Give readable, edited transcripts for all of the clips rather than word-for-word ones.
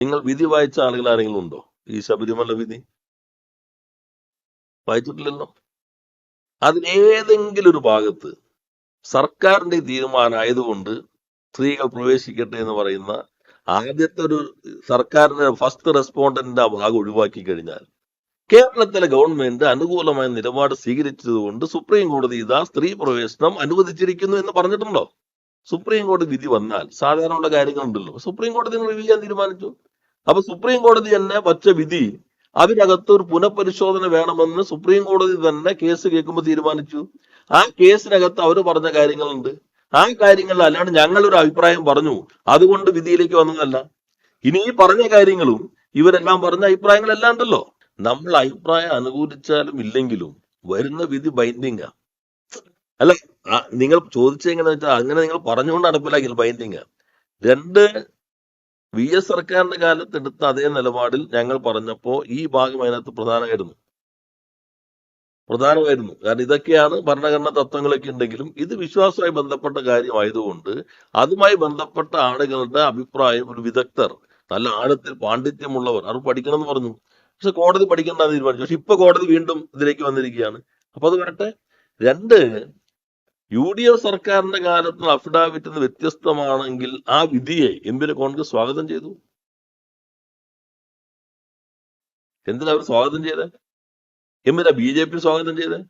നിങ്ങൾ വിധി വായിച്ച ആളുകൾ ആരെങ്കിലും ഉണ്ടോ? ഈ ശബരിമല വിധി വായിച്ചിട്ടില്ലല്ലോ. അതിലേതെങ്കിലും ഒരു ഭാഗത്ത് സർക്കാരിന്റെ തീരുമാനമായതുകൊണ്ട് സ്ത്രീകൾ പ്രവേശിക്കട്ടെ എന്ന് പറയുന്ന ആദ്യത്തെ ഒരു സർക്കാരിന്റെ ഫസ്റ്റ് റെസ്പോണ്ടന്റിന്റെ ആ ഭാഗം ഒഴിവാക്കി കഴിഞ്ഞാൽ കേരളത്തിലെ ഗവൺമെന്റ് അനുകൂലമായ നിലപാട് സ്വീകരിച്ചതുകൊണ്ട് സുപ്രീം കോടതി ഇതാ സ്ത്രീ പ്രവേശനം അനുവദിച്ചിരിക്കുന്നു എന്ന് പറഞ്ഞിട്ടുണ്ടോ? സുപ്രീം കോടതി വിധി വന്നാൽ സാധാരണയുള്ള കാര്യങ്ങളുണ്ടല്ലോ, സുപ്രീം കോടതി റിവ്യൂ ചെയ്യാൻ തീരുമാനിച്ചു. അപ്പൊ സുപ്രീം കോടതി തന്നെ വച്ച വിധി അതിനകത്ത് ഒരു പുനഃപരിശോധന വേണമെന്ന് സുപ്രീം കോടതി തന്നെ കേസ് കേൾക്കുമ്പോൾ തീരുമാനിച്ചു. ആ കേസിനകത്ത് അവർ പറഞ്ഞ കാര്യങ്ങളുണ്ട്. ആ കാര്യങ്ങളിൽ അല്ലാണ്ട് ഞങ്ങളൊരു അഭിപ്രായം പറഞ്ഞു അതുകൊണ്ട് വിധിയിലേക്ക് വന്നതല്ല. ഇനി ഈ പറഞ്ഞ കാര്യങ്ങളും ഇവരെല്ലാം പറഞ്ഞ അഭിപ്രായങ്ങളെല്ലാം ഉണ്ടല്ലോ. നമ്മൾ അഭിപ്രായം അനുകൂലിച്ചാലും ഇല്ലെങ്കിലും വരുന്ന വിധി ബൈൻഡിങ് ആ. അല്ല, നിങ്ങൾ ചോദിച്ചെങ്ങനെ വെച്ചാൽ അങ്ങനെ നിങ്ങൾ പറഞ്ഞുകൊണ്ട് നടപ്പിലാക്കില്ല, ബൈൻഡിങ്. രണ്ട്, VS സർക്കാരിന്റെ കാലത്ത് എടുത്ത അതേ നിലപാടിൽ ഞങ്ങൾ പറഞ്ഞപ്പോ ഈ ഭാഗം അതിനകത്ത് പ്രധാനമായിരുന്നു. കാരണം ഇതൊക്കെയാണ് ഭരണഘടനാ തത്വങ്ങളൊക്കെ ഉണ്ടെങ്കിലും ഇത് വിശ്വാസവുമായി ബന്ധപ്പെട്ട കാര്യമായതുകൊണ്ട് അതുമായി ബന്ധപ്പെട്ട ആളുകളുടെ അഭിപ്രായം ഒരു വിദഗ്ധർ, നല്ല ആഴത്തിൽ പാണ്ഡിത്യമുള്ളവർ അവർ പഠിക്കണം എന്ന് പറഞ്ഞു. പക്ഷെ കോടതി പഠിക്കേണ്ടെന്ന് തീരുമാനിച്ചു. പക്ഷെ ഇപ്പൊ കോടതി വീണ്ടും ഇതിലേക്ക് വന്നിരിക്കുകയാണ്. അപ്പൊ അത് വരട്ടെ. രണ്ട്, UDF സർക്കാരിന്റെ കാലത്ത് അഫിഡാവിറ്റിൽ നിന്ന് വ്യത്യസ്തമാണെങ്കിൽ ആ വിധിയെ എംപിയുടെ കോൺഗ്രസ് സ്വാഗതം ചെയ്തു. എന്തിനാ അവർ സ്വാഗതം ചെയ്തേ? എന്തിനാ BJP സ്വാഗതം ചെയ്തേ?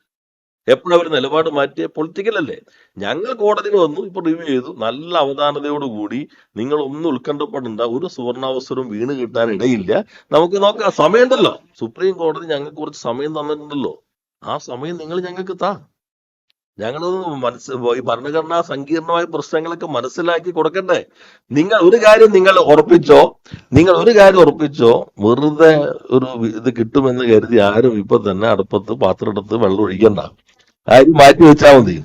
എപ്പോഴവർ നിലപാട് മാറ്റിയ? പൊളിറ്റിക്കൽ അല്ലേ. ഞങ്ങൾ കോടതിയിൽ വന്നു, ഇപ്പൊ റിവ്യൂ ചെയ്തു, നല്ല അവധാനതയോടുകൂടി നിങ്ങൾ ഒന്നും ഉത്കണ്ഠപ്പെടേണ്ട, ഒരു സുവർണാവസരവും വീണ് കിട്ടാൻ ഇടയില്ല, നമുക്ക് നോക്കാം, സമയമുണ്ടല്ലോ. സുപ്രീം കോടതി ഞങ്ങൾക്ക് കുറച്ച് സമയം തന്നിട്ടുണ്ടല്ലോ, ആ സമയം നിങ്ങൾ ഞങ്ങൾക്ക് താ. ഞങ്ങളൊന്ന് ഈ ഭരണഘടനാ സങ്കീർണമായ പ്രശ്നങ്ങളൊക്കെ മനസ്സിലാക്കി കൊടുക്കണ്ടേ. നിങ്ങൾ ഒരു കാര്യം ഉറപ്പിച്ചോ, വെറുതെ ഒരു ഇത് കിട്ടുമെന്ന് കരുതി ആരും ഇപ്പൊ തന്നെ അടുപ്പത്ത് പാത്രമെടുത്ത് വെള്ളം ഒഴിക്കണ്ട, ആരും മാറ്റി വെച്ചാൽ മതി.